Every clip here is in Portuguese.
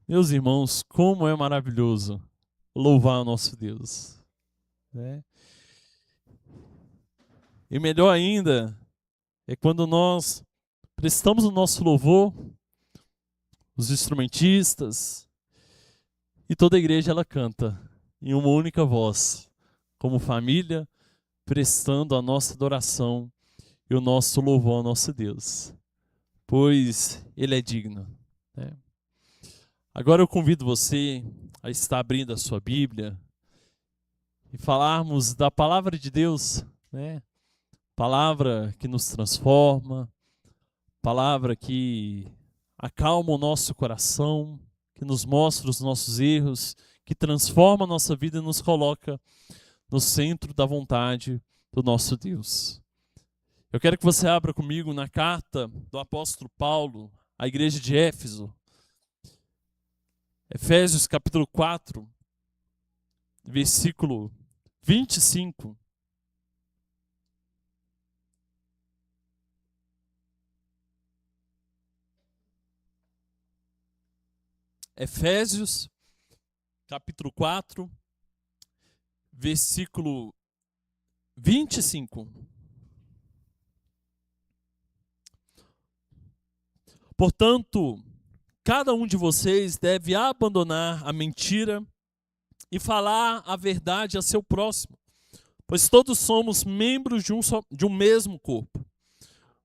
Meus irmãos, como é maravilhoso louvar o nosso Deus, né? E melhor ainda é quando nós prestamos o nosso louvor, os instrumentistas e toda a igreja ela canta em uma única voz, como família, prestando a nossa adoração e o nosso louvor ao nosso Deus, pois Ele é digno, né? Agora eu convido você a estar abrindo a sua Bíblia e falarmos da palavra de Deus, né? Palavra que nos transforma, palavra que acalma o nosso coração, que nos mostra os nossos erros, que transforma a nossa vida e nos coloca no centro da vontade do nosso Deus. Eu quero que você abra comigo na carta do apóstolo Paulo à igreja de Éfeso, Efésios capítulo 4, versículo 25. Efésios capítulo 4, versículo 25. Portanto, cada um de vocês deve abandonar a mentira e falar a verdade a seu próximo, pois todos somos membros de um mesmo corpo.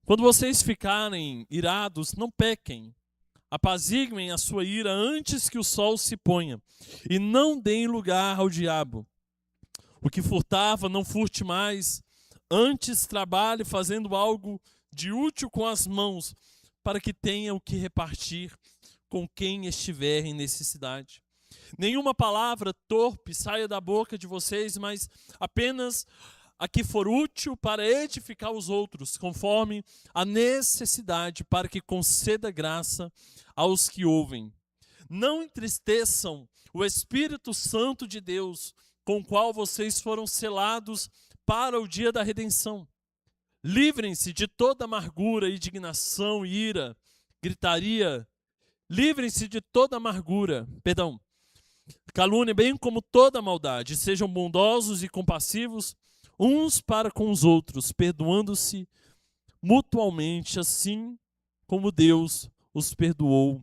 Quando vocês ficarem irados, não pequem. Apaziguem a sua ira antes que o sol se ponha, e não deem lugar ao diabo. O que furtava, não furte mais. Antes trabalhe fazendo algo de útil com as mãos, para que tenha o que repartir com quem estiver em necessidade. Nenhuma palavra torpe saia da boca de vocês, mas apenas a que for útil para edificar os outros, conforme a necessidade, para que conceda graça aos que ouvem. Não entristeçam o Espírito Santo de Deus, com o qual vocês foram selados para o dia da redenção. Livrem-se de toda amargura, indignação, ira, gritaria. Livrem-se de toda calúnia, bem como toda maldade. Sejam bondosos e compassivos uns para com os outros, perdoando-se mutualmente, assim como Deus os perdoou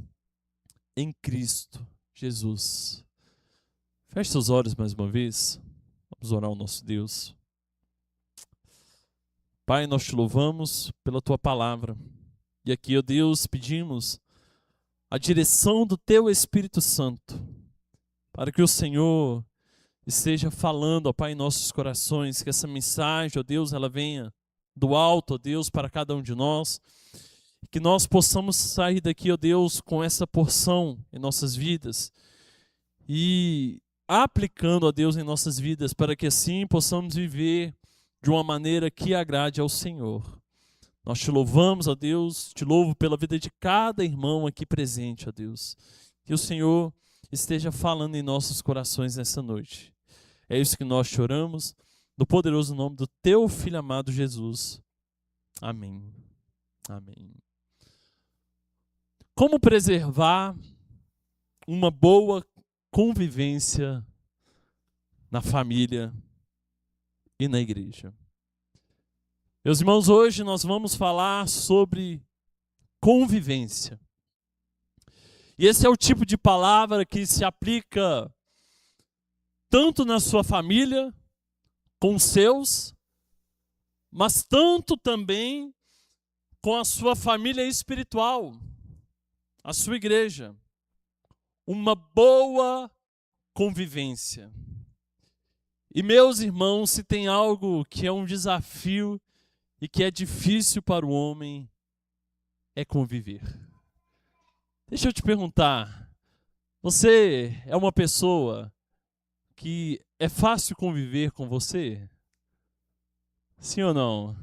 em Cristo Jesus. Feche seus olhos mais uma vez. Vamos orar ao nosso Deus. Pai, nós te louvamos pela tua palavra. E aqui, ó Deus, pedimos a direção do teu Espírito Santo, para que o Senhor esteja falando, ó Pai, em nossos corações, que essa mensagem, ó Deus, ela venha do alto, ó Deus, para cada um de nós, que nós possamos sair daqui, ó Deus, com essa porção em nossas vidas e aplicando, ó Deus, em nossas vidas, para que assim possamos viver de uma maneira que agrade ao Senhor. Nós te louvamos, ó Deus, te louvo pela vida de cada irmão aqui presente, ó Deus. Que o Senhor esteja falando em nossos corações nessa noite. É isso que nós choramos, no poderoso nome do teu Filho amado Jesus. Amém. Amém. Como preservar uma boa convivência na família e na igreja? Meus irmãos, hoje nós vamos falar sobre convivência. E esse é o tipo de palavra que se aplica tanto na sua família, com os seus, mas tanto também com a sua família espiritual, a sua igreja. Uma boa convivência. E meus irmãos, se tem algo que é um desafio e que é difícil para o homem, é conviver. Deixa eu te perguntar, você é uma pessoa que é fácil conviver com você? Sim ou não?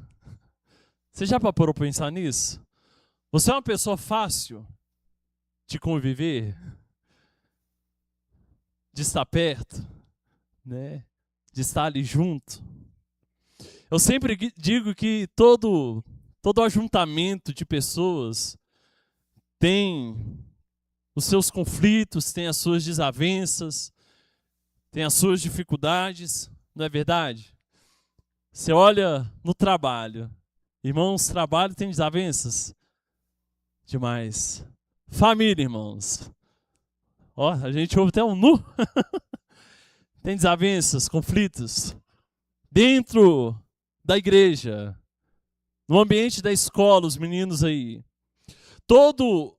Você já parou para pensar nisso? Você é uma pessoa fácil de conviver? De estar perto, né? De estar ali junto? Eu sempre digo que todo ajuntamento de pessoas tem os seus conflitos, tem as suas desavenças, tem as suas dificuldades, não é verdade? Você olha no trabalho. Irmãos, trabalho tem desavenças? Demais. Família, irmãos. Ó, a gente ouve até um nu. Tem desavenças, conflitos. Dentro da igreja, no ambiente da escola, os meninos aí. Todo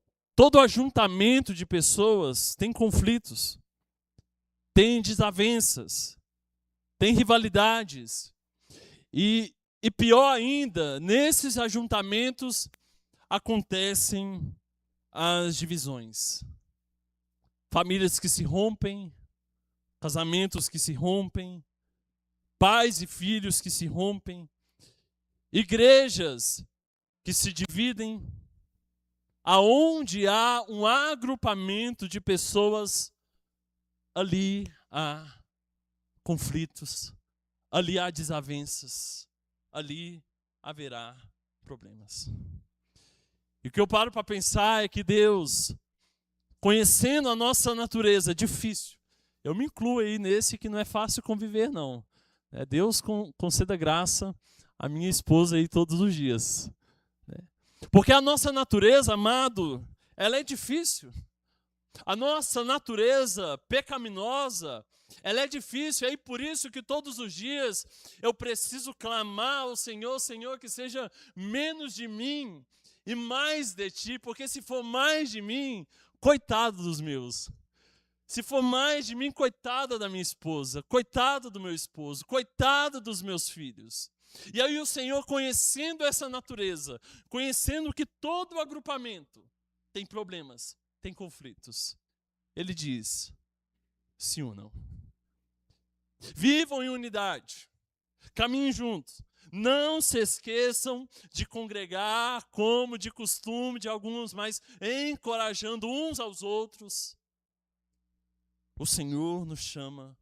ajuntamento de pessoas tem conflitos, tem desavenças, tem rivalidades. E pior ainda, nesses ajuntamentos acontecem as divisões. Famílias que se rompem, casamentos que se rompem, pais e filhos que se rompem, igrejas que se dividem. Aonde há um agrupamento de pessoas, ali há conflitos, ali há desavenças, ali haverá problemas. E o que eu paro para pensar é que Deus, conhecendo a nossa natureza, é difícil. Eu me incluo aí nesse que não é fácil conviver, não. Deus conceda graça à minha esposa aí todos os dias. Porque a nossa natureza, amado, ela é difícil. A nossa natureza pecaminosa, ela é difícil. É por isso que todos os dias eu preciso clamar ao Senhor, Senhor, que seja menos de mim e mais de Ti. Porque se for mais de mim, coitado dos meus. Se for mais de mim, coitada da minha esposa, coitado do meu esposo, coitado dos meus filhos. E aí o Senhor, conhecendo essa natureza, conhecendo que todo agrupamento tem problemas, tem conflitos, Ele diz: se unam. Vivam em unidade, caminhem juntos. Não se esqueçam de congregar como de costume de alguns, mas encorajando uns aos outros. O Senhor nos chama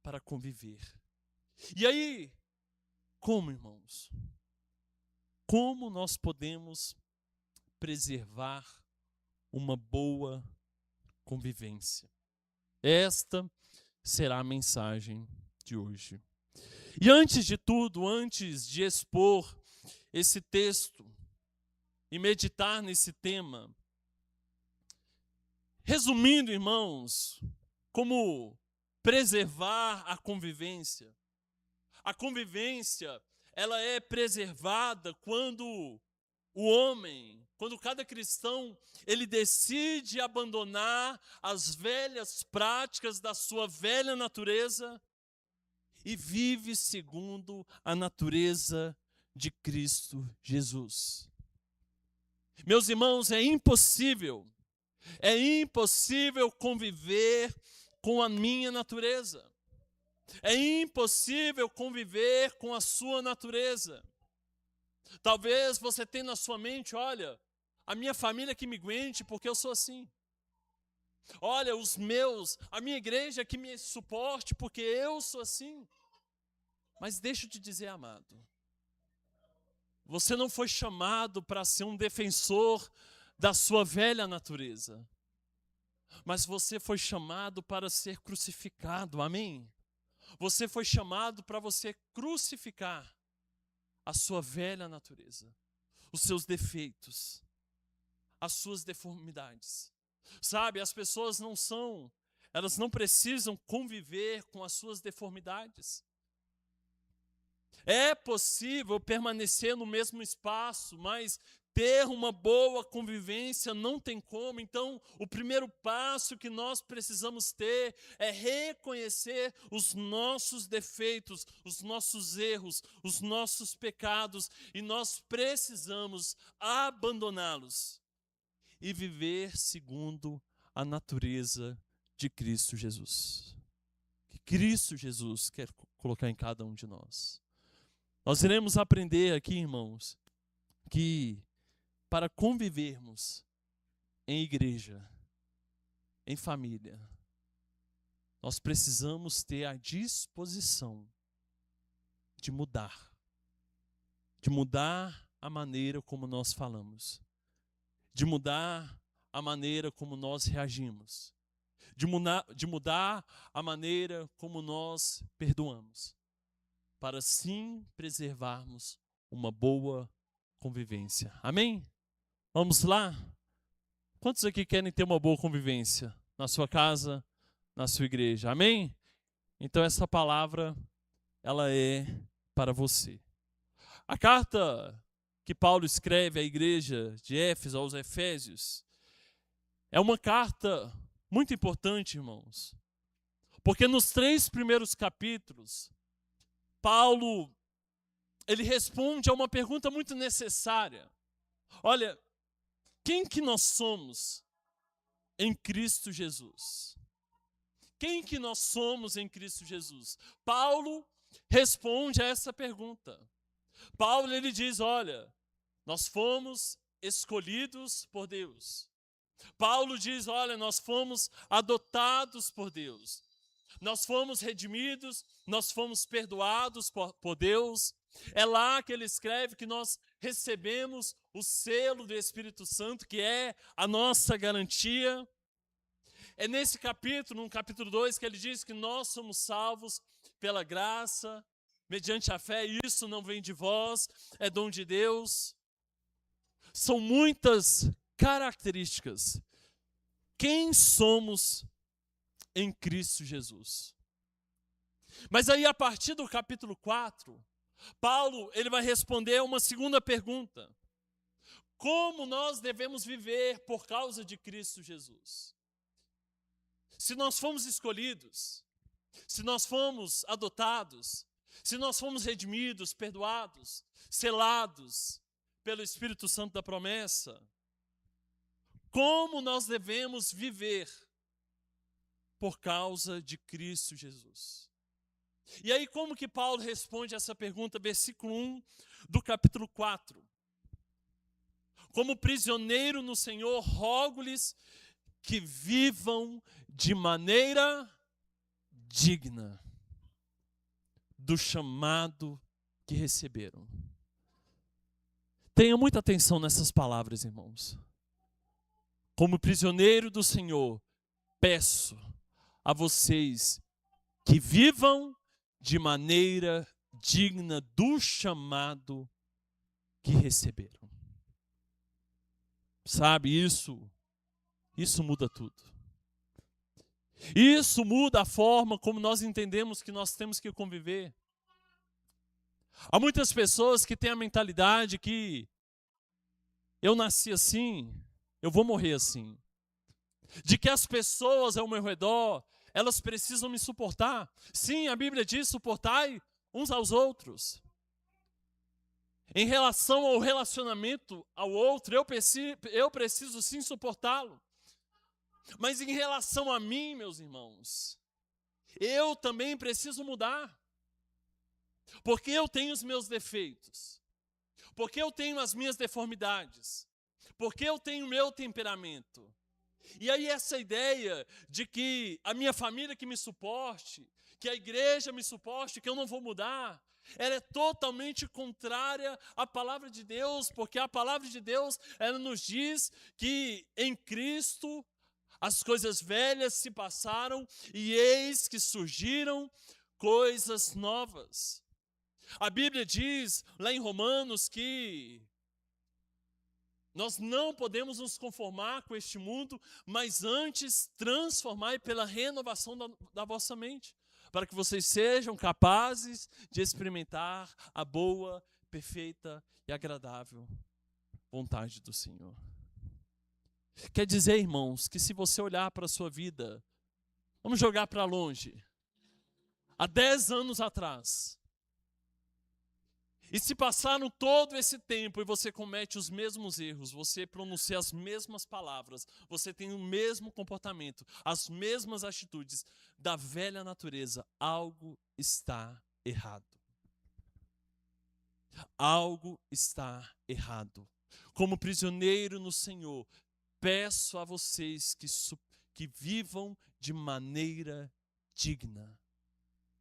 para conviver. E aí, como, irmãos? Como nós podemos preservar uma boa convivência? Esta será a mensagem de hoje. E antes de tudo, antes de expor esse texto e meditar nesse tema, resumindo, irmãos, como preservar a convivência. A convivência, ela é preservada quando o homem, quando cada cristão, ele decide abandonar as velhas práticas da sua velha natureza e vive segundo a natureza de Cristo Jesus. Meus irmãos, é impossível conviver com a minha natureza. É impossível conviver com a sua natureza. Talvez você tenha na sua mente, olha, a minha família que me aguente porque eu sou assim. Olha, a minha igreja que me suporte porque eu sou assim. Mas deixa eu te dizer, amado, você não foi chamado para ser um defensor da sua velha natureza. Mas você foi chamado para ser crucificado, amém? Você foi chamado para você crucificar a sua velha natureza, os seus defeitos, as suas deformidades. Sabe, as pessoas elas não precisam conviver com as suas deformidades. É possível permanecer no mesmo espaço, mas ter uma boa convivência não tem como. Então, o primeiro passo que nós precisamos ter é reconhecer os nossos defeitos, os nossos erros, os nossos pecados, e nós precisamos abandoná-los e viver segundo a natureza de Cristo Jesus. Que Cristo Jesus quer colocar em cada um de nós. Nós iremos aprender aqui, irmãos, que para convivermos em igreja, em família, nós precisamos ter a disposição de mudar a maneira como nós falamos, de mudar a maneira como nós reagimos, de mudar a maneira como nós perdoamos, para assim preservarmos uma boa convivência. Amém? Vamos lá? Quantos aqui querem ter uma boa convivência na sua casa, na sua igreja? Amém? Então essa palavra, ela é para você. A carta que Paulo escreve à igreja de Éfeso, aos Efésios, é uma carta muito importante, irmãos. Porque nos 3 primeiros capítulos, Paulo, ele responde a uma pergunta muito necessária. Olha, quem que nós somos em Cristo Jesus? Quem que nós somos em Cristo Jesus? Paulo responde a essa pergunta. Paulo, ele diz, olha, nós fomos escolhidos por Deus. Paulo diz, olha, nós fomos adotados por Deus. Nós fomos redimidos, nós fomos perdoados por Deus. É lá que ele escreve que nós recebemos o selo do Espírito Santo, que é a nossa garantia. É nesse capítulo, no capítulo 2, que ele diz que nós somos salvos pela graça, mediante a fé, e isso não vem de vós, é dom de Deus. São muitas características. Quem somos em Cristo Jesus? Mas aí, a partir do capítulo 4, Paulo, ele vai responder uma segunda pergunta. Como nós devemos viver por causa de Cristo Jesus? Se nós fomos escolhidos, se nós fomos adotados, se nós fomos redimidos, perdoados, selados pelo Espírito Santo da promessa, como nós devemos viver por causa de Cristo Jesus? E aí, como que Paulo responde essa pergunta? Versículo 1 do capítulo 4. Como prisioneiro no Senhor, rogo-lhes que vivam de maneira digna do chamado que receberam. Tenha muita atenção nessas palavras, irmãos. Como prisioneiro do Senhor, peço a vocês que vivam de maneira digna do chamado que receberam. Sabe, isso muda tudo. Isso muda a forma como nós entendemos que nós temos que conviver. Há muitas pessoas que têm a mentalidade que eu nasci assim, eu vou morrer assim. De que as pessoas ao meu redor, elas precisam me suportar. Sim, a Bíblia diz, suportai uns aos outros. Em relação ao relacionamento ao outro, eu preciso sim suportá-lo. Mas em relação a mim, meus irmãos, eu também preciso mudar. Porque eu tenho os meus defeitos. Porque eu tenho as minhas deformidades. Porque eu tenho o meu temperamento. E aí essa ideia de que a minha família que me suporte, que a igreja me suporte, que eu não vou mudar, ela é totalmente contrária à palavra de Deus, porque a palavra de Deus, ela nos diz que em Cristo as coisas velhas se passaram e eis que surgiram coisas novas. A Bíblia diz lá em Romanos que nós não podemos nos conformar com este mundo, mas antes transformar pela renovação da vossa mente, para que vocês sejam capazes de experimentar a boa, perfeita e agradável vontade do Senhor. Quer dizer, irmãos, que se você olhar para a sua vida, vamos jogar para longe, há 10 anos atrás, e se passaram todo esse tempo e você comete os mesmos erros, você pronuncia as mesmas palavras, você tem o mesmo comportamento, as mesmas atitudes da velha natureza, algo está errado. Algo está errado. Como prisioneiro no Senhor, peço a vocês que vivam de maneira digna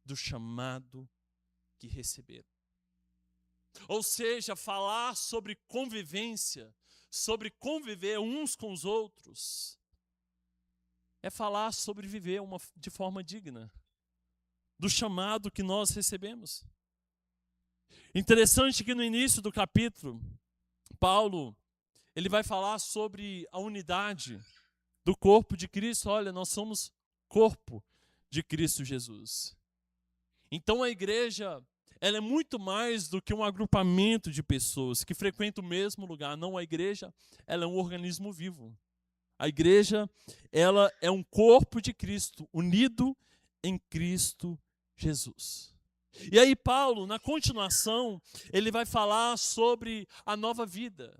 do chamado que receberam. Ou seja, falar sobre convivência, sobre conviver uns com os outros, é falar sobre viver de forma digna do chamado que nós recebemos. Interessante que no início do capítulo, Paulo, ele vai falar sobre a unidade do corpo de Cristo. Olha, nós somos corpo de Cristo Jesus. Então a igreja, ela é muito mais do que um agrupamento de pessoas que frequentam o mesmo lugar. Não, a igreja, ela é um organismo vivo. A igreja, ela é um corpo de Cristo, unido em Cristo Jesus. E aí Paulo, na continuação, ele vai falar sobre a nova vida,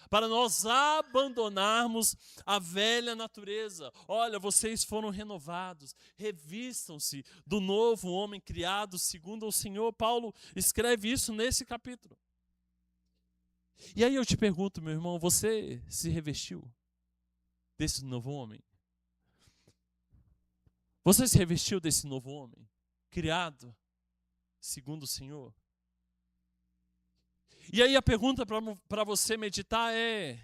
para nós abandonarmos a velha natureza. Olha, vocês foram renovados, revistam-se do novo homem criado segundo o Senhor. Paulo escreve isso nesse capítulo. E aí eu te pergunto, meu irmão, você se revestiu desse novo homem? Você se revestiu desse novo homem, criado segundo o Senhor? E aí a pergunta para você meditar é: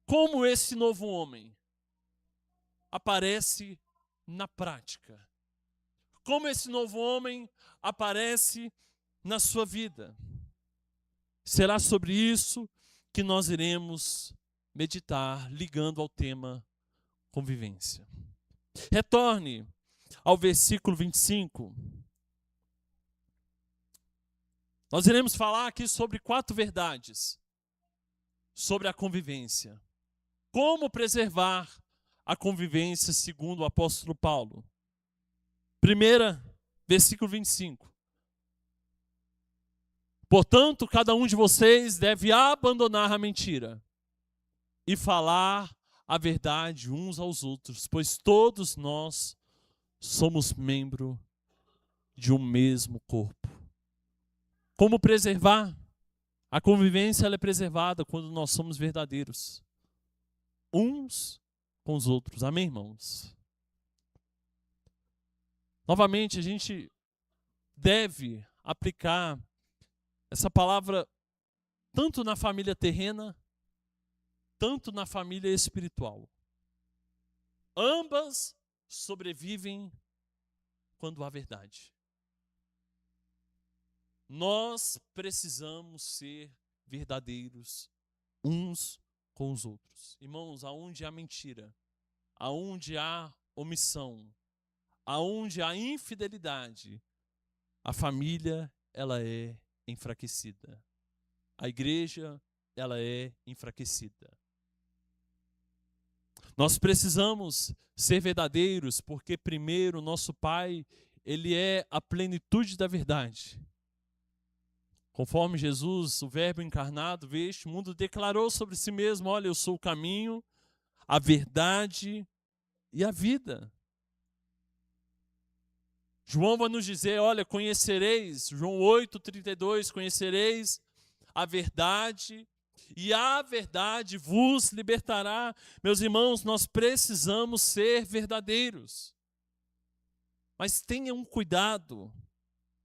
como esse novo homem aparece na prática? Como esse novo homem aparece na sua vida? Será sobre isso que nós iremos meditar, ligando ao tema convivência. Retorne ao versículo 25. Nós iremos falar aqui sobre 4 verdades sobre a convivência. Como preservar a convivência segundo o apóstolo Paulo. Primeira, versículo 25. Portanto, cada um de vocês deve abandonar a mentira e falar a verdade uns aos outros, pois todos nós somos membros de um mesmo corpo. Como preservar? A convivência, ela é preservada quando nós somos verdadeiros uns com os outros. Amém, irmãos? Novamente, a gente deve aplicar essa palavra tanto na família terrena, tanto na família espiritual. Ambas sobrevivem quando há verdade. Nós precisamos ser verdadeiros uns com os outros. Irmãos, aonde há mentira, aonde há omissão, aonde há infidelidade, a família, ela é enfraquecida. A igreja, ela é enfraquecida. Nós precisamos ser verdadeiros, porque primeiro nosso Pai, ele é a plenitude da verdade. Conforme Jesus, o Verbo encarnado, veio a este mundo, declarou sobre si mesmo: olha, eu sou o caminho, a verdade e a vida. João vai nos dizer, olha, conhecereis, João 8:32, conhecereis a verdade e a verdade vos libertará. Meus irmãos, nós precisamos ser verdadeiros. Mas tenha um cuidado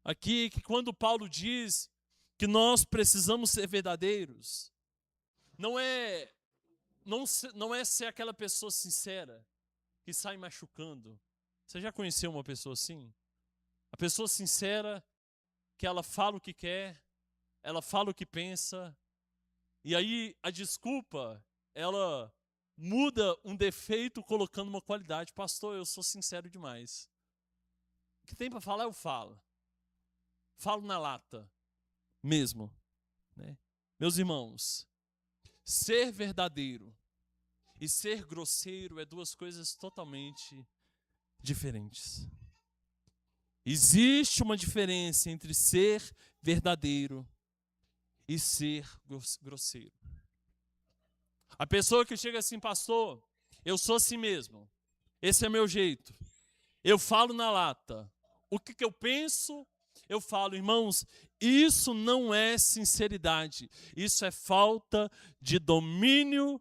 aqui, que quando Paulo diz que nós precisamos ser verdadeiros, não é ser aquela pessoa sincera que sai machucando. Você já conheceu uma pessoa assim? A pessoa sincera, que ela fala o que quer, ela fala o que pensa, e aí a desculpa, ela muda um defeito colocando uma qualidade. Pastor, eu sou sincero demais. O que tem para falar, eu falo. Falo na lata mesmo, né? Meus irmãos, ser verdadeiro e ser grosseiro é 2 coisas totalmente diferentes. Existe uma diferença entre ser verdadeiro e ser grosseiro. A pessoa que chega assim: pastor, eu sou assim mesmo, esse é meu jeito, eu falo na lata, o que eu penso, eu falo. Irmãos, isso não é sinceridade, isso é falta de domínio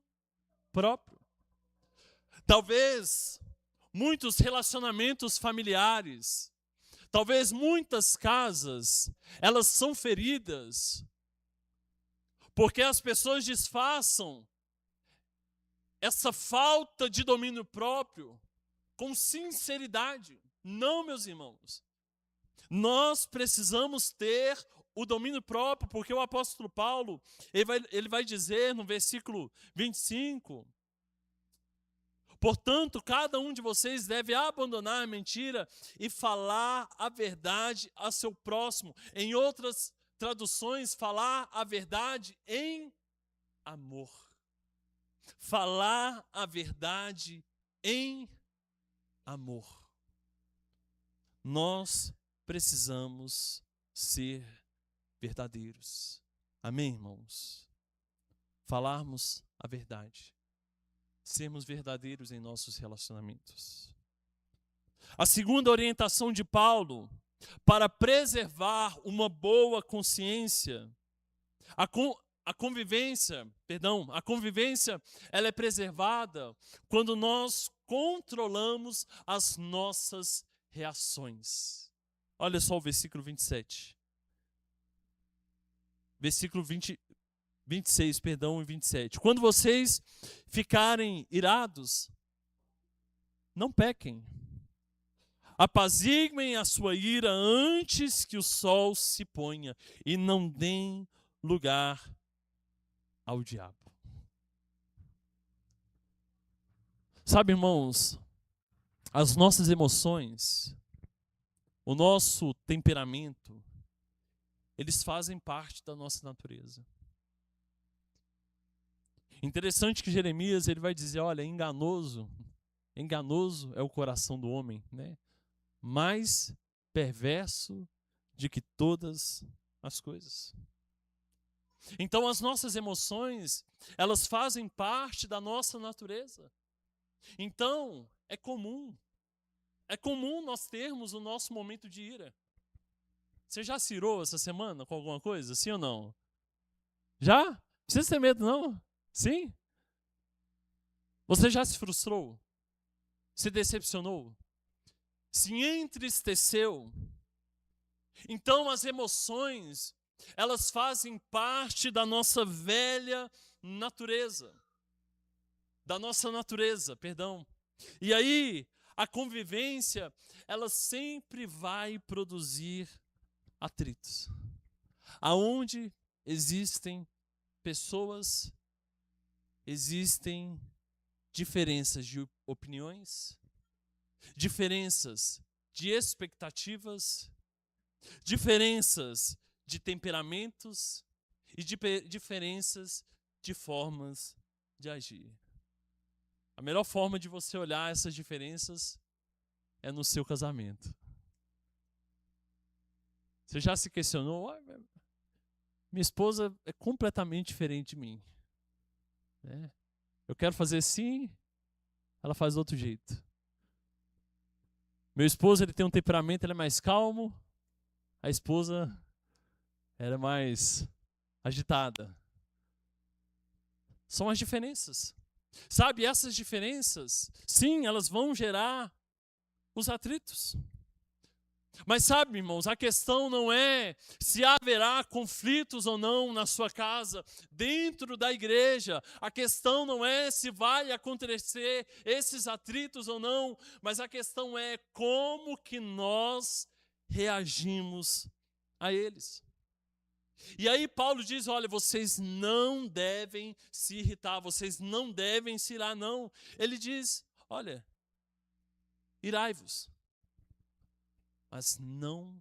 próprio. Talvez muitos relacionamentos familiares, talvez muitas casas, elas são feridas Porque as pessoas disfarçam essa falta de domínio próprio com sinceridade. Não, meus irmãos. Nós precisamos ter o domínio próprio, porque o apóstolo Paulo, ele vai dizer no versículo 25, portanto, cada um de vocês deve abandonar a mentira e falar a verdade a seu próximo. Em outras traduções, falar a verdade em amor. Falar a verdade em amor. Nós precisamos ser verdadeiros. Amém, irmãos? Falarmos a verdade. Sermos verdadeiros em nossos relacionamentos. A segunda orientação de Paulo para preservar uma boa consciência, a convivência, ela é preservada quando nós controlamos as nossas reações. Olha só o versículo 27. Versículo 26 e 27. Quando vocês ficarem irados, não pequem. Apaziguem a sua ira antes que o sol se ponha e não deem lugar ao diabo. Sabe, irmãos, as nossas emoções, o nosso temperamento, eles fazem parte da nossa natureza. Interessante que Jeremias ele vai dizer, olha, enganoso é o coração do homem, né? Mais perverso de que todas as coisas. Então as nossas emoções, elas fazem parte da nossa natureza. Então é comum nós termos o nosso momento de ira. Você já se irou essa semana com alguma coisa, sim ou não? Já? Não precisa ter medo não? Sim? Você já se frustrou? Se decepcionou? Se entristeceu? Então as emoções, elas fazem parte da nossa velha natureza. E aí, a convivência, ela sempre vai produzir atritos. Aonde existem pessoas, existem diferenças de opiniões, diferenças de expectativas, diferenças de temperamentos e diferenças de formas de agir. A melhor forma de você olhar essas diferenças é no seu casamento. Você já se questionou? Minha esposa é completamente diferente de mim. Eu quero fazer assim, ela faz do outro jeito. Meu esposo ele tem um temperamento, ele é mais calmo. A esposa ela é mais agitada. São as diferenças. Sabe, essas diferenças, sim, elas vão gerar os atritos. Mas sabe, irmãos, a questão não é se haverá conflitos ou não na sua casa, dentro da igreja. A questão não é se vai acontecer esses atritos ou não, mas a questão é como que nós reagimos a eles. E aí Paulo diz, olha, vocês não devem se irritar, vocês não devem se irar, não. Ele diz, olha, irai-vos, mas não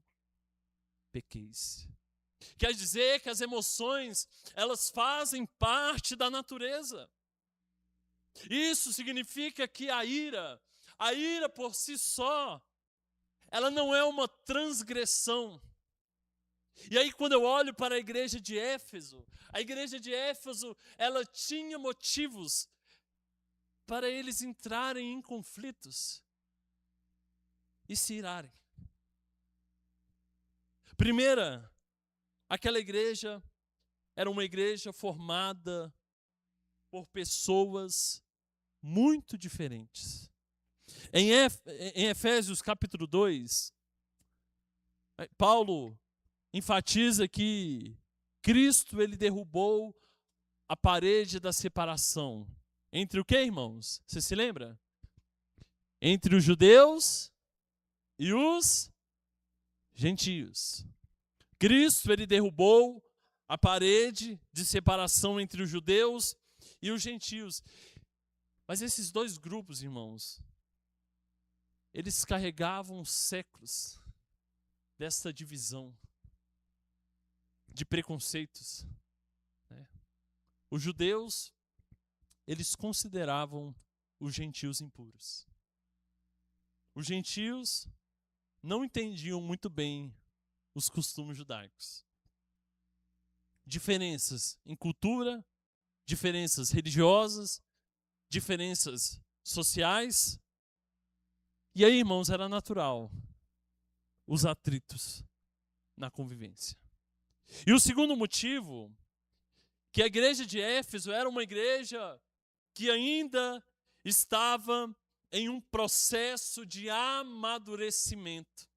pequeis. Quer dizer que as emoções, elas fazem parte da natureza. Isso significa que a ira por si só, ela não é uma transgressão. E aí quando eu olho para a igreja de Éfeso, ela tinha motivos para eles entrarem em conflitos e se irarem. Primeira, aquela igreja era uma igreja formada por pessoas muito diferentes. Em Efésios capítulo 2, Paulo enfatiza que Cristo ele derrubou a parede da separação. Entre o que, irmãos? Você se lembra? Entre os judeus e os gentios. Cristo, ele derrubou a parede de separação entre os judeus e os gentios. Mas esses dois grupos, irmãos, eles carregavam séculos dessa divisão, de preconceitos. Os judeus, eles consideravam os gentios impuros. Os gentios não entendiam muito bem os costumes judaicos. Diferenças em cultura, diferenças religiosas, diferenças sociais. E aí, irmãos, era natural os atritos na convivência. E o segundo motivo, que a igreja de Éfeso era uma igreja que ainda estava em um processo de amadurecimento.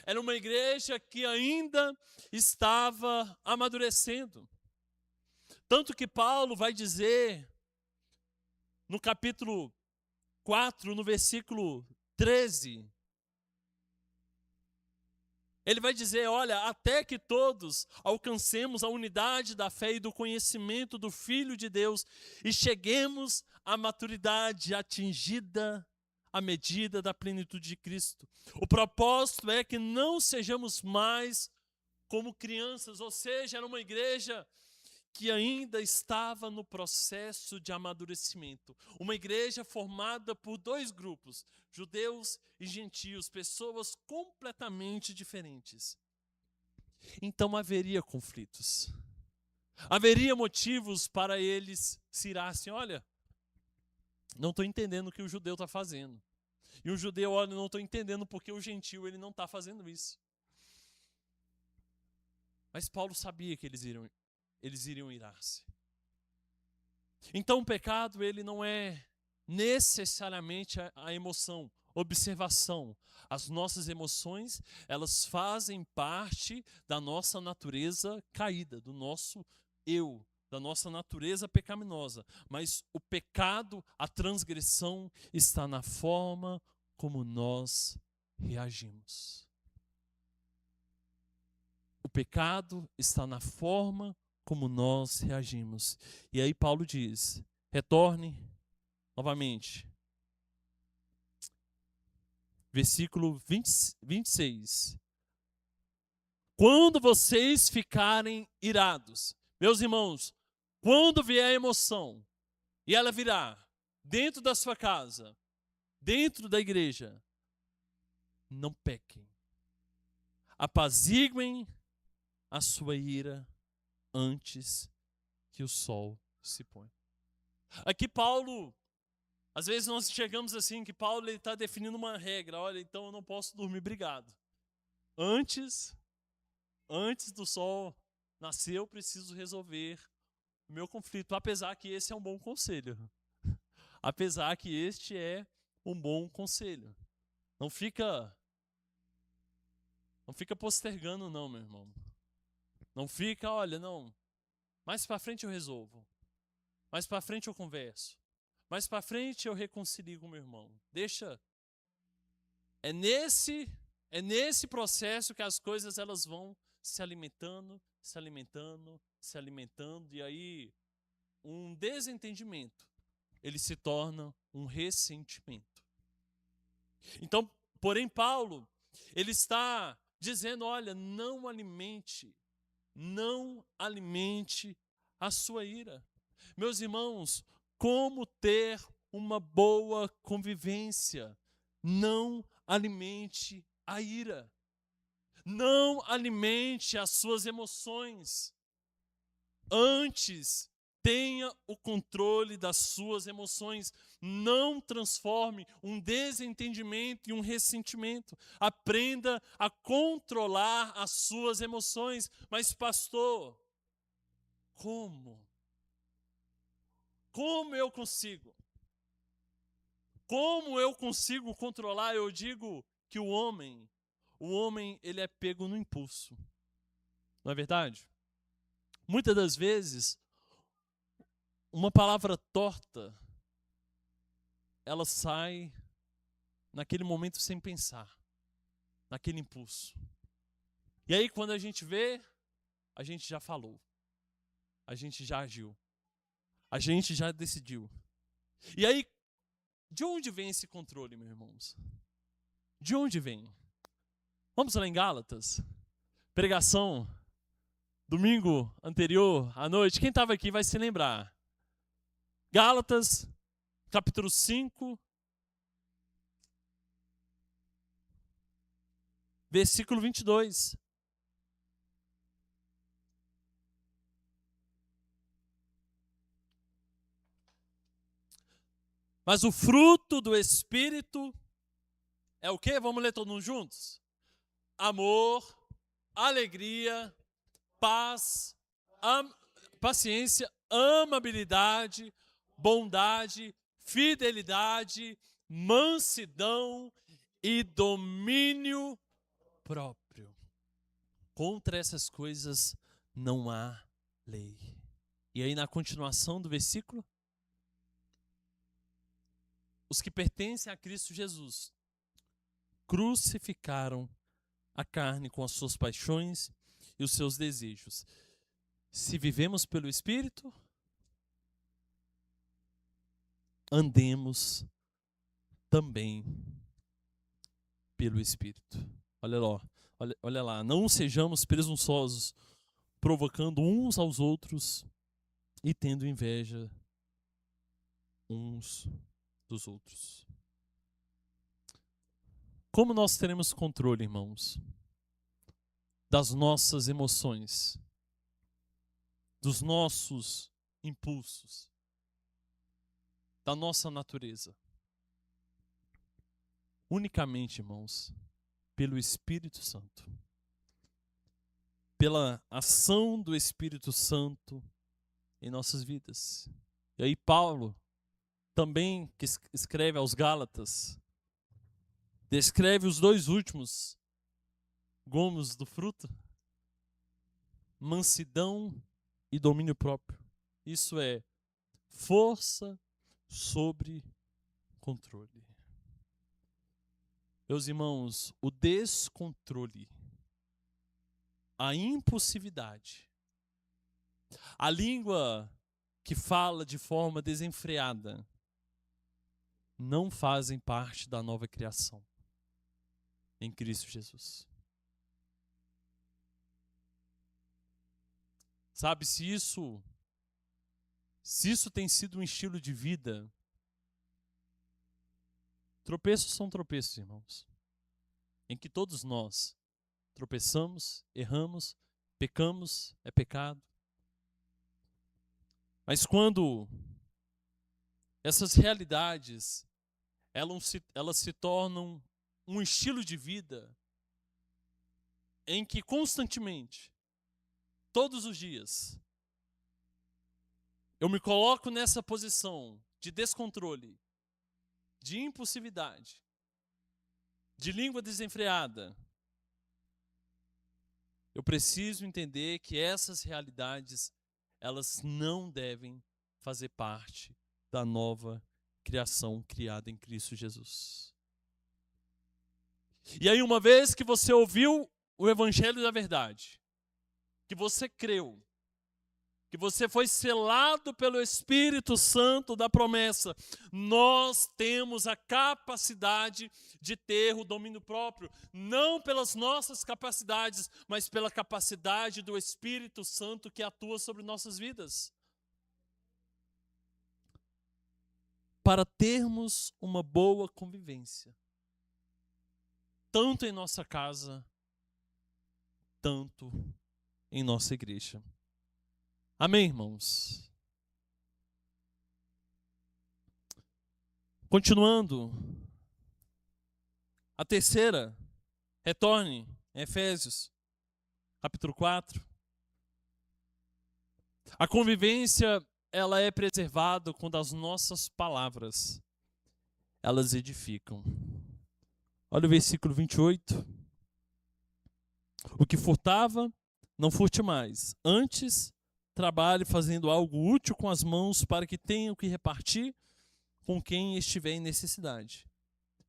Era uma igreja que ainda estava amadurecendo. Tanto que Paulo vai dizer, no capítulo 4, no versículo 13, ele vai dizer, olha, até que todos alcancemos a unidade da fé e do conhecimento do Filho de Deus e cheguemos à maturidade atingida à medida da plenitude de Cristo. O propósito é que não sejamos mais como crianças, ou seja, era uma igreja que ainda estava no processo de amadurecimento. Uma igreja formada por dois grupos, judeus e gentios, pessoas completamente diferentes. Então haveria conflitos. Haveria motivos para eles se irassem. Olha, não estou entendendo o que o judeu está fazendo. E o judeu, olha, não estou entendendo porque o gentio ele não está fazendo isso. Mas Paulo sabia que eles iriam irar-se. Então o pecado ele não é necessariamente a emoção, observação. As nossas emoções, elas fazem parte da nossa natureza caída, do nosso eu, da nossa natureza pecaminosa. Mas o pecado, a transgressão, está na forma como nós reagimos. O pecado está na forma como nós reagimos. E aí Paulo diz, retorne novamente. Versículo 26. Quando vocês ficarem irados, meus irmãos, quando vier a emoção, e ela virá dentro da sua casa, dentro da igreja, não pequem. Apaziguem a sua ira antes que o sol se ponha. Aqui Paulo, às vezes nós chegamos assim, que Paulo está definindo uma regra. Olha, então eu não posso dormir brigado. Antes do sol nascer, eu preciso resolver o meu conflito. Apesar que esse é um bom conselho. Apesar que este é um bom conselho. Não fica postergando não, meu irmão. Não fica, olha, não. Mais para frente eu resolvo. Mais para frente eu converso. Mais para frente eu reconcilio com meu irmão. Deixa. É nesse processo que as coisas elas vão se alimentando, e aí um desentendimento, ele se torna um ressentimento. Então, porém Paulo, ele está dizendo, olha, não alimente a sua ira. Meus irmãos, como ter uma boa convivência? Não alimente a ira. Não alimente as suas emoções. Antes, tenha o controle das suas emoções. Não transforme um desentendimento em um ressentimento. Aprenda a controlar as suas emoções. Mas, pastor, como? Como eu consigo? Como eu consigo controlar? Eu digo que o homem ele é pego no impulso. Não é verdade? Muitas das vezes, uma palavra torta, ela sai naquele momento sem pensar, naquele impulso. E aí quando a gente vê, a gente já falou, a gente já agiu, a gente já decidiu. E aí, de onde vem esse controle, meus irmãos? De onde vem? Vamos lá em Gálatas, pregação, domingo anterior, à noite, quem estava aqui vai se lembrar. Gálatas, capítulo 5, versículo 22. Mas o fruto do Espírito é o quê? Vamos ler todos juntos? Amor, alegria, paz, paciência, amabilidade, bondade, fidelidade, mansidão e domínio próprio. Contra essas coisas não há lei. E aí na continuação do versículo, os que pertencem a Cristo Jesus crucificaram a carne com as suas paixões e os seus desejos. Se vivemos pelo Espírito, andemos também pelo Espírito. Olha lá, não sejamos presunçosos, provocando uns aos outros e tendo inveja uns dos outros. Como nós teremos controle, irmãos, das nossas emoções, dos nossos impulsos, da nossa natureza? Unicamente, irmãos, pelo Espírito Santo. Pela ação do Espírito Santo em nossas vidas. E aí Paulo, também que escreve aos Gálatas, descreve os dois últimos gomos do fruto: mansidão e domínio próprio. Isso é força sobre controle. Meus irmãos, o descontrole, a impulsividade, a língua que fala de forma desenfreada, não fazem parte da nova criação em Cristo Jesus. Sabe, se isso tem sido um estilo de vida, tropeços são tropeços, irmãos, em que todos nós tropeçamos, erramos, pecamos, é pecado. Mas quando essas realidades, elas se tornam um estilo de vida em que constantemente, todos os dias, eu me coloco nessa posição de descontrole, de impulsividade, de língua desenfreada, eu preciso entender que essas realidades, elas não devem fazer parte da nova criação criada em Cristo Jesus. E aí, uma vez que você ouviu o Evangelho da Verdade, que você creu, que você foi selado pelo Espírito Santo da promessa, nós temos a capacidade de ter o domínio próprio, não pelas nossas capacidades, mas pela capacidade do Espírito Santo que atua sobre nossas vidas. Para termos uma boa convivência, tanto em nossa casa, tanto em nossa igreja. Amém, irmãos? Continuando, a terceira, retorne em Efésios, capítulo 4. A convivência, ela é preservada quando as nossas palavras, elas edificam. Olha o versículo 28. O que furtava, não furte mais. Antes, trabalhe fazendo algo útil com as mãos para que tenham que repartir com quem estiver em necessidade.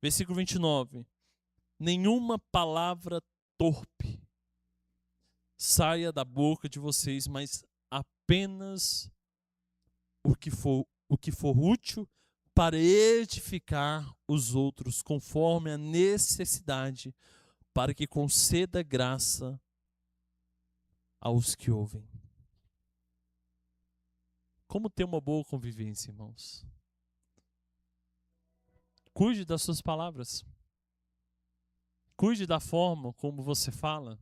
Versículo 29. Nenhuma palavra torpe saia da boca de vocês, mas apenas o que for útil para edificar os outros, conforme a necessidade, para que conceda graça aos que ouvem. Como ter uma boa convivência, irmãos? Cuide das suas palavras. Cuide da forma como você fala.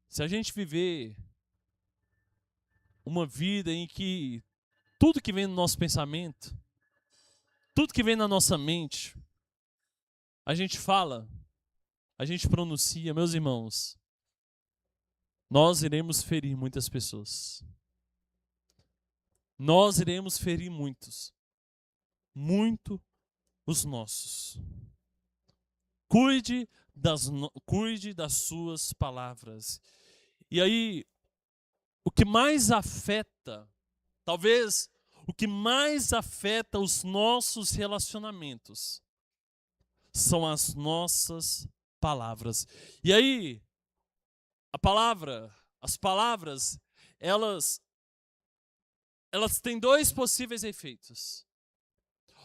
Se a gente viver uma vida em que tudo que vem no nosso pensamento, tudo que vem na nossa mente, a gente fala, a gente pronuncia, meus irmãos, nós iremos ferir muitas pessoas. Nós iremos ferir muitos. Muito os nossos. Cuide das suas palavras. E aí, o que mais afeta, talvez o que mais afeta os nossos relacionamentos, são as nossas palavras. E aí, as palavras, elas têm dois possíveis efeitos.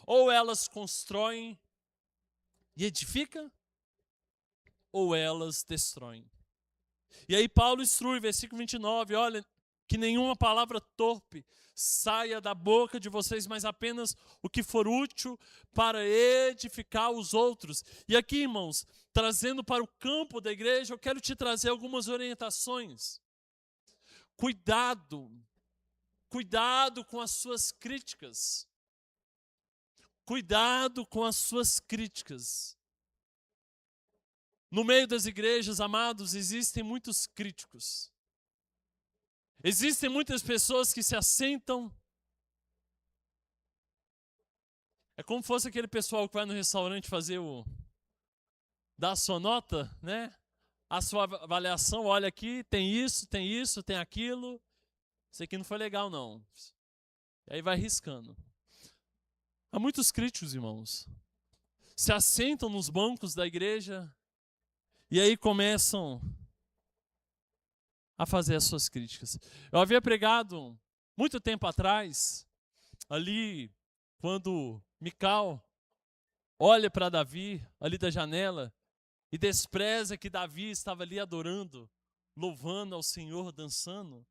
Ou elas constroem e edificam, ou elas destroem. E aí Paulo instrui, versículo 29, olha, que nenhuma palavra torpe saia da boca de vocês, mas apenas o que for útil para edificar os outros. E aqui, irmãos, trazendo para o campo da igreja, eu quero te trazer algumas orientações. Cuidado com as suas críticas. Cuidado com as suas críticas. No meio das igrejas, amados, existem muitos críticos. Existem muitas pessoas que se assentam. É como se fosse aquele pessoal que vai no restaurante dar a sua nota, né? A sua avaliação, olha aqui, tem isso, tem aquilo. Isso aqui não foi legal, não. E aí vai riscando. Há muitos críticos, irmãos. Se assentam nos bancos da igreja e aí começam a fazer as suas críticas. Eu havia pregado muito tempo atrás, ali, quando Mical olha para Davi, ali da janela, e despreza que Davi estava ali adorando, louvando ao Senhor, dançando.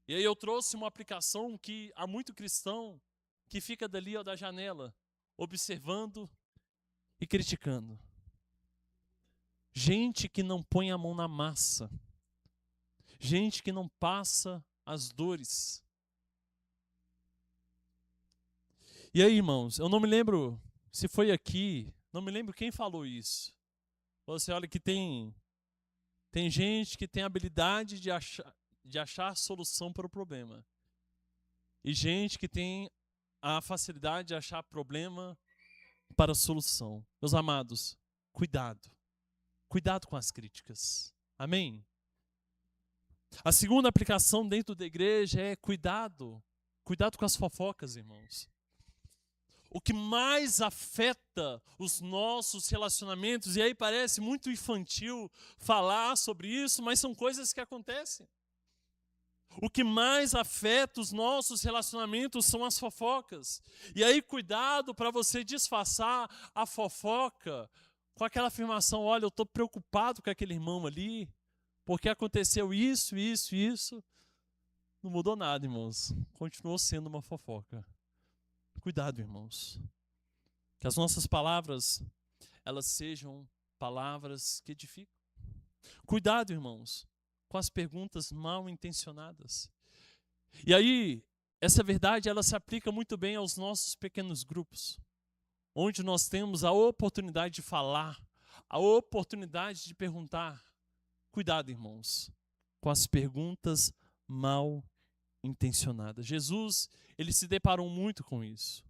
E aí eu trouxe uma aplicação que há muito cristão que fica dali da janela, observando e criticando. Gente que não põe a mão na massa. Gente que não passa as dores. E aí, irmãos, eu não me lembro se foi aqui, não me lembro quem falou isso. Você olha que tem gente que tem a habilidade de achar solução para o problema. E gente que tem a facilidade de achar problema para a solução. Meus amados, cuidado. Cuidado com as críticas. Amém? A segunda aplicação dentro da igreja é cuidado. Cuidado com as fofocas, irmãos. O que mais afeta os nossos relacionamentos, e aí parece muito infantil falar sobre isso, mas são coisas que acontecem. O que mais afeta os nossos relacionamentos são as fofocas. E aí cuidado para você disfarçar a fofoca com aquela afirmação, olha, eu estou preocupado com aquele irmão ali, porque aconteceu isso. Não mudou nada, irmãos. Continuou sendo uma fofoca. Cuidado, irmãos. Que as nossas palavras, elas sejam palavras que edificam. Cuidado, irmãos, com as perguntas mal intencionadas. E aí, essa verdade, ela se aplica muito bem aos nossos pequenos grupos, onde nós temos a oportunidade de falar, a oportunidade de perguntar. Cuidado, irmãos, com as perguntas mal intencionadas. Jesus, ele se deparou muito com isso.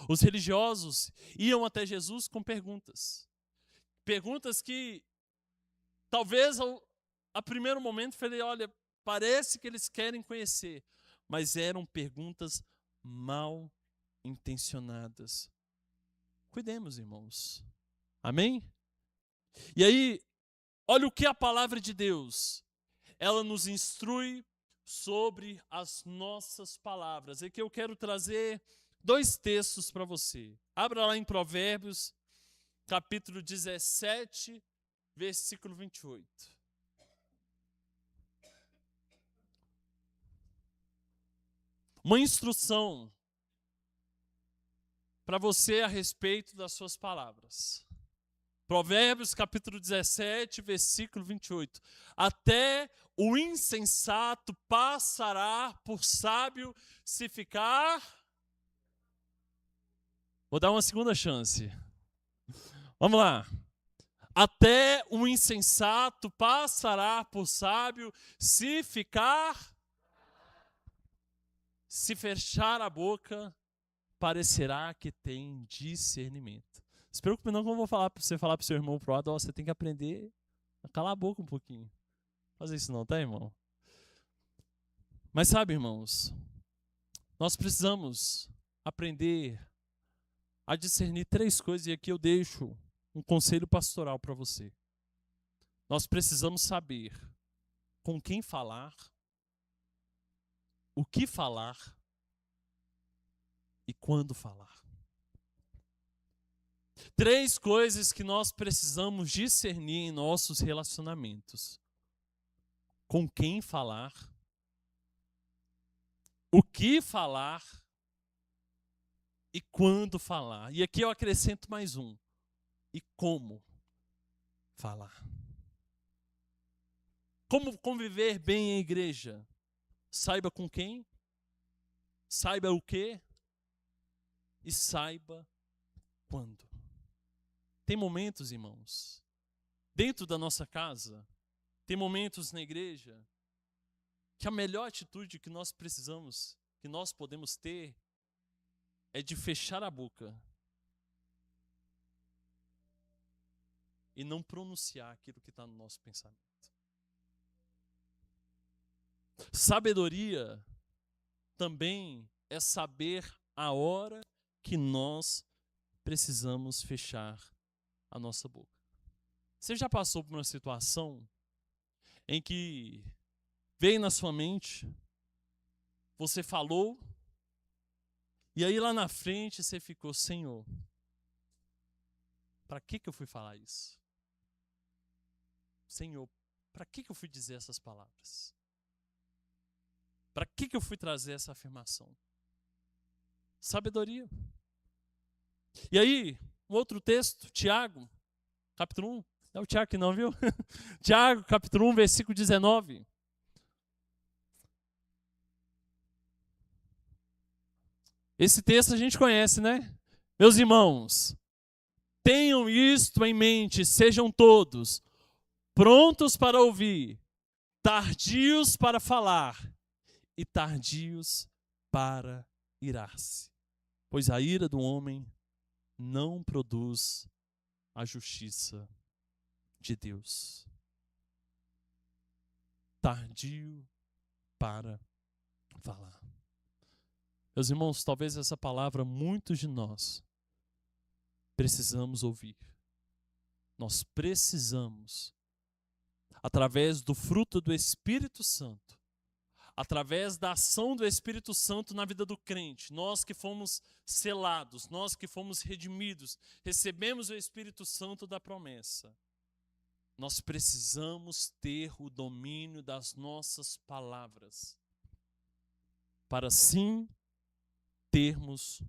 Os religiosos iam até Jesus com perguntas. Perguntas que, talvez, a primeiro momento, falei, olha, parece que eles querem conhecer, mas eram perguntas mal intencionadas. Cuidemos, irmãos. Amém? E aí, olha o que a palavra de Deus, ela nos instrui sobre as nossas palavras. É que eu quero trazer 2 textos para você. Abra lá em Provérbios, capítulo 17, versículo 28. Uma instrução para você a respeito das suas palavras. Provérbios capítulo 17, versículo 28. Até o insensato passará por sábio se ficar... Vou dar uma segunda chance. Vamos lá. Até o insensato passará por sábio se ficar... Se fechar a boca, parecerá que tem discernimento. Se preocupe não, que eu vou falar para você falar para o seu irmão pro lado, você tem que aprender a calar a boca um pouquinho. Fazer isso não, tá, irmão? Mas sabe, irmãos, nós precisamos aprender a discernir 3 coisas, e aqui eu deixo um conselho pastoral para você. Nós precisamos saber com quem falar, o que falar e quando falar. 3 coisas que nós precisamos discernir em nossos relacionamentos: com quem falar, o que falar e quando falar. E aqui eu acrescento mais um: e como falar. Como conviver bem em igreja? Saiba com quem, saiba o que e saiba quando. Tem momentos, irmãos, dentro da nossa casa, tem momentos na igreja, que a melhor atitude que nós precisamos, que nós podemos ter, é de fechar a boca e não pronunciar aquilo que está no nosso pensamento. Sabedoria também é saber a hora que nós precisamos fechar a nossa boca. Você já passou por uma situação em que veio na sua mente, você falou, e aí lá na frente você ficou: Senhor, para que eu fui falar isso? Senhor, para que eu fui dizer essas palavras? Para que eu fui trazer essa afirmação? Sabedoria. E aí, um outro texto, Tiago, capítulo 1. Não é o Tiago que não, viu? Tiago, capítulo 1, versículo 19. Esse texto a gente conhece, né? Meus irmãos, tenham isto em mente, sejam todos prontos para ouvir, tardios para falar e tardios para irar-se. Pois a ira do homem não produz a justiça de Deus. Tardio para falar. Meus irmãos, talvez essa palavra muitos de nós precisamos ouvir. Nós precisamos, através do fruto do Espírito Santo, através da ação do Espírito Santo na vida do crente, nós que fomos selados, nós que fomos redimidos, recebemos o Espírito Santo da promessa, nós precisamos ter o domínio das nossas palavras, para assim termos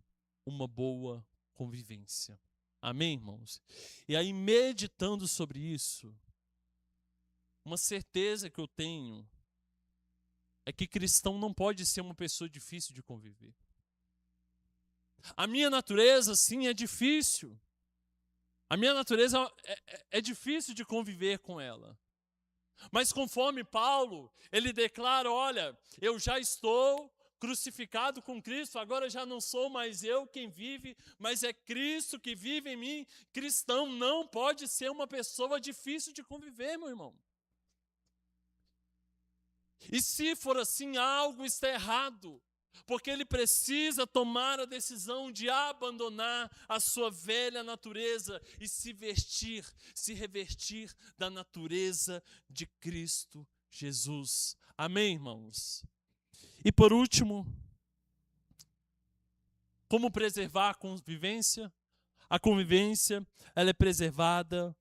uma boa convivência. Amém, irmãos? E aí, meditando sobre isso, uma certeza que eu tenho é que cristão não pode ser uma pessoa difícil de conviver. A minha natureza, sim, é difícil. A minha natureza é difícil de conviver com ela. Mas conforme Paulo, ele declara: olha, eu já estou crucificado com Cristo, agora já não sou mais eu quem vive, mas é Cristo que vive em mim. Cristão não pode ser uma pessoa difícil de conviver, meu irmão. E se for assim, algo está errado, porque ele precisa tomar a decisão de abandonar a sua velha natureza e se revestir da natureza de Cristo Jesus. Amém, irmãos? E por último, como preservar a convivência? A convivência, ela é preservada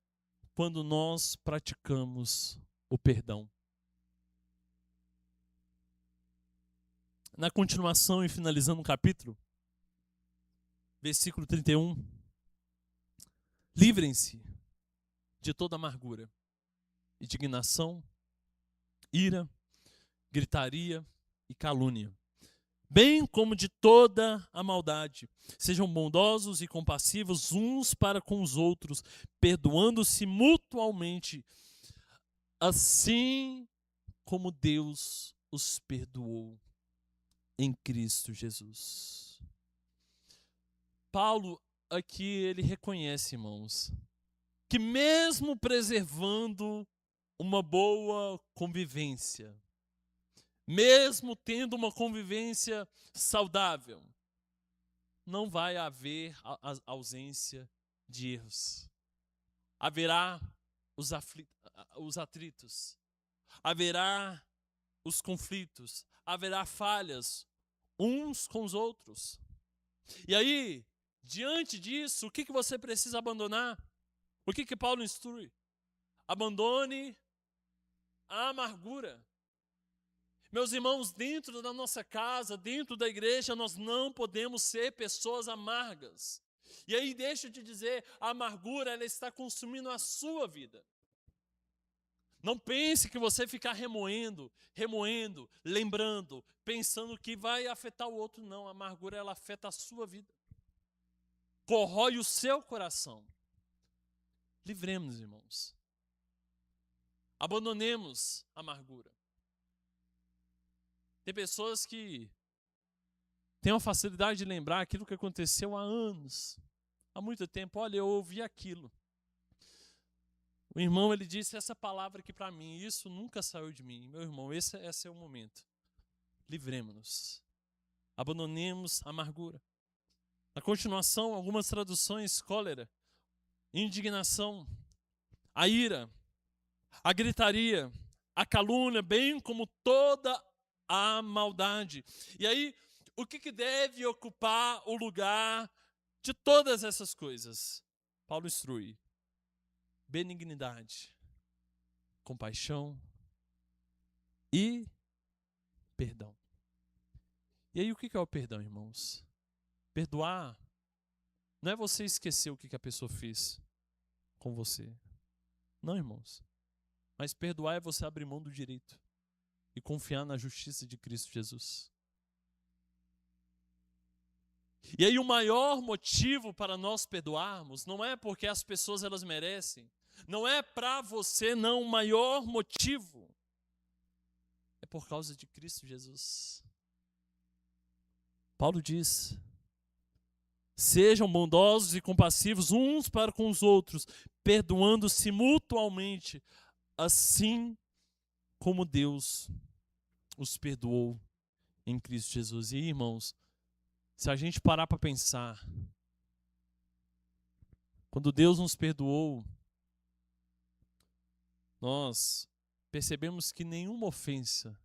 quando nós praticamos o perdão. Na continuação e finalizando o capítulo, versículo 31, livrem-se de toda amargura, indignação, ira, gritaria e calúnia, bem como de toda a maldade. Sejam bondosos e compassivos uns para com os outros, perdoando-se mutualmente, assim como Deus os perdoou em Cristo Jesus. Paulo aqui, ele reconhece, irmãos, que mesmo preservando uma boa convivência, mesmo tendo uma convivência saudável, não vai haver a ausência de erros. Haverá os atritos, haverá os conflitos, haverá falhas uns com os outros. E aí, diante disso, o que você precisa abandonar? O que Paulo instrui? Abandone a amargura. Meus irmãos, dentro da nossa casa, dentro da igreja, nós não podemos ser pessoas amargas. E aí, deixa eu te dizer, a amargura, ela está consumindo a sua vida. Não pense que você ficar remoendo, lembrando, pensando que vai afetar o outro. Não, a amargura, ela afeta a sua vida. Corrói o seu coração. Livremos, irmãos. Abandonemos a amargura. Tem pessoas que têm uma facilidade de lembrar aquilo que aconteceu há anos, há muito tempo. Olha, eu ouvi aquilo. O irmão, ele disse essa palavra aqui para mim, isso nunca saiu de mim. Meu irmão, esse é o momento. Livremos-nos. Abandonemos a amargura. Na continuação, algumas traduções, cólera, indignação, a ira, a gritaria, a calúnia, bem como toda a maldade. E aí, o que deve ocupar o lugar de todas essas coisas? Paulo instrui: benignidade, compaixão e perdão. E aí, o que é o perdão, irmãos? Perdoar não é você esquecer o que a pessoa fez com você. Não, irmãos. Mas perdoar é você abrir mão do direito e confiar na justiça de Cristo Jesus. E aí o maior motivo para nós perdoarmos não é porque as pessoas elas merecem. Não é para você, não. O maior motivo é por causa de Cristo Jesus. Paulo diz: sejam bondosos e compassivos uns para com os outros, perdoando-se mutualmente, assim como Deus os perdoou em Cristo Jesus. E irmãos, se a gente parar para pensar, quando Deus nos perdoou, nós percebemos que nenhuma ofensa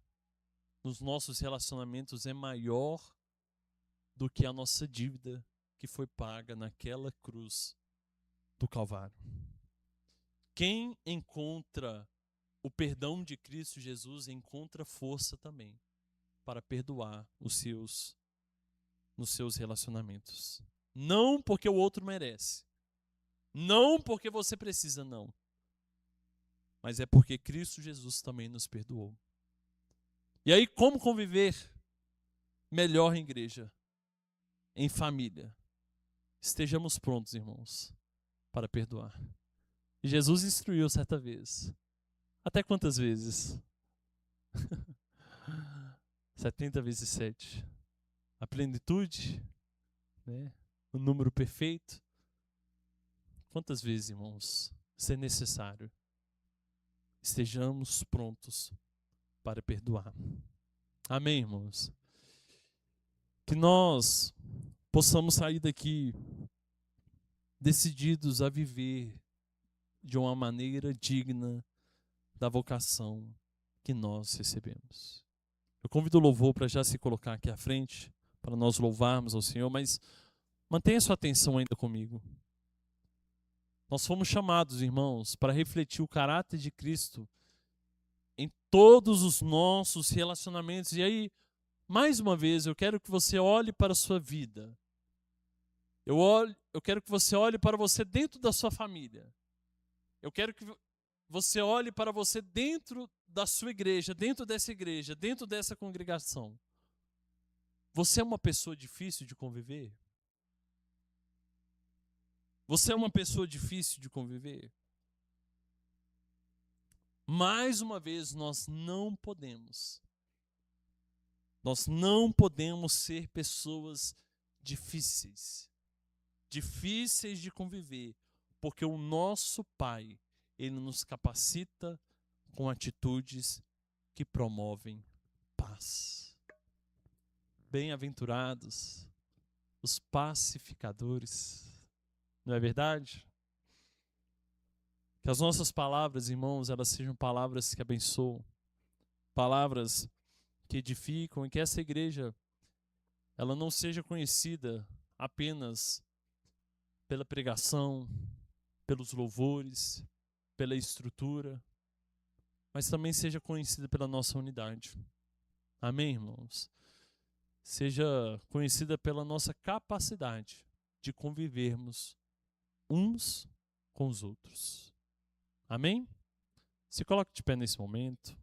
nos nossos relacionamentos é maior do que a nossa dívida que foi paga naquela cruz do Calvário. Quem encontra o perdão de Cristo Jesus encontra força também para perdoar nos seus relacionamentos. Não porque o outro merece. Não porque você precisa, não. Mas é porque Cristo Jesus também nos perdoou. E aí, como conviver melhor em igreja? Em família. Estejamos prontos, irmãos, para perdoar. E Jesus instruiu certa vez. Até quantas vezes? 70 vezes 7. A plenitude, né? O número perfeito. Quantas vezes, irmãos, se necessário, estejamos prontos para perdoar. Amém, irmãos? Que nós possamos sair daqui decididos a viver de uma maneira digna da vocação que nós recebemos. Eu convido o louvor para já se colocar aqui à frente, para nós louvarmos ao Senhor, mas mantenha sua atenção ainda comigo. Nós fomos chamados, irmãos, para refletir o caráter de Cristo em todos os nossos relacionamentos. E aí, mais uma vez, eu quero que você olhe para a sua vida. Eu quero que você olhe para você dentro da sua família. Eu quero que você olhe para você dentro da sua igreja, dentro dessa congregação. Você é uma pessoa difícil de conviver? Você é uma pessoa difícil de conviver? Mais uma vez, nós não podemos ser pessoas difíceis de conviver, porque o nosso Pai, Ele nos capacita com atitudes que promovem paz. Bem-aventurados os pacificadores, não é verdade? Que as nossas palavras, irmãos, elas sejam palavras que abençoam, palavras que edificam, e que essa igreja ela não seja conhecida apenas pela pregação, pelos louvores, pela estrutura, mas também seja conhecida pela nossa unidade. Amém, irmãos? Seja conhecida pela nossa capacidade de convivermos uns com os outros. Amém? Se coloque de pé nesse momento.